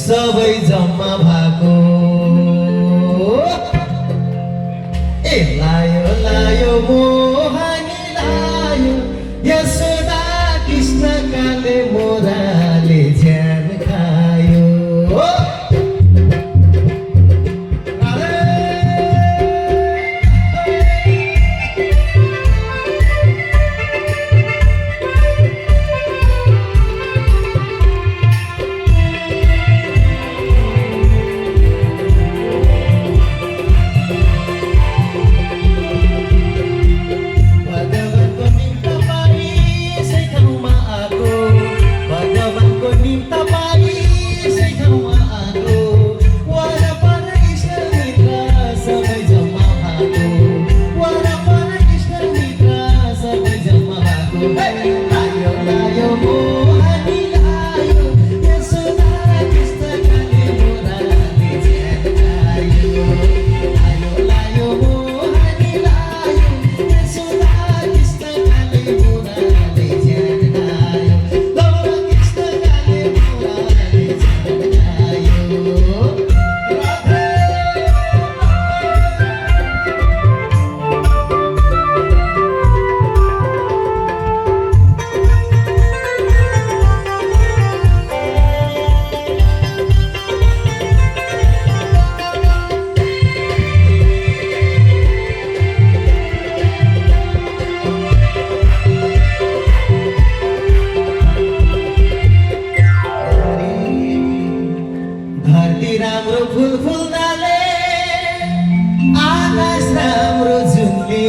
सबै जम्मा भएको ए लायो लायो मोहनी लायो यशोदा कृष्ण काले मोराले ज्यान खायो राम्रो फुल फुल्नाले आकाश राम्रो झुम्ले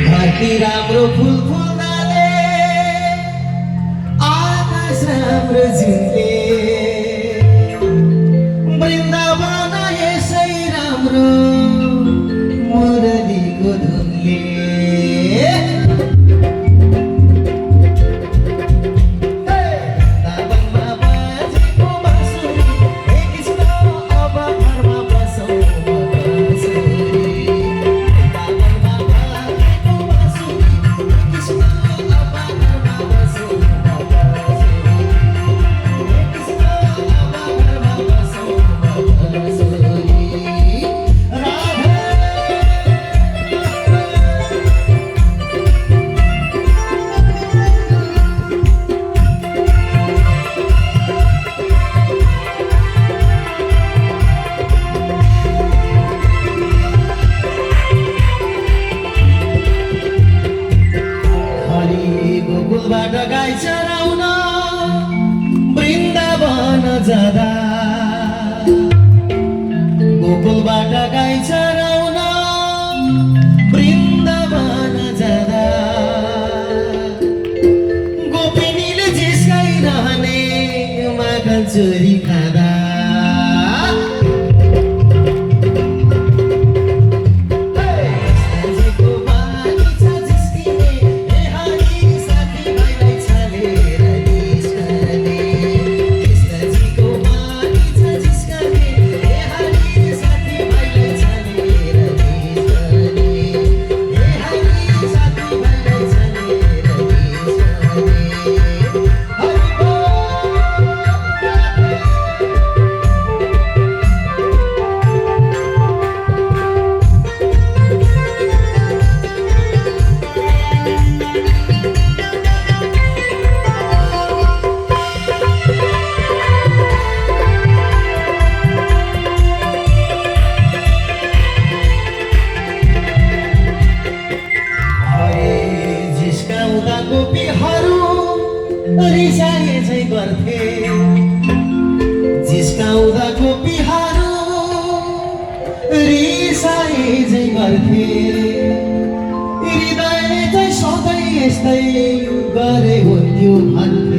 धरती राम्रो फुल फुल्नाले आकाश राम्रो झुम्ले वृन्दावन यसै राम्रो मुरलीको धुनले गोकुलबाट गाई चराउन वृन्दावन जाँदा गोकुलबाट गाई चराउन वृन्दावन जाँदा गोपिनीले जिस्काइरहने माखन चोरी खाँदा रिसाए चाहिँ गर्थे जिस्काउँदा गोपीहरू रिसाए चाहिँ गर्थे हृदय चाहिँ सधैँ यस्तै गरे हुन्थ्यो भन्थे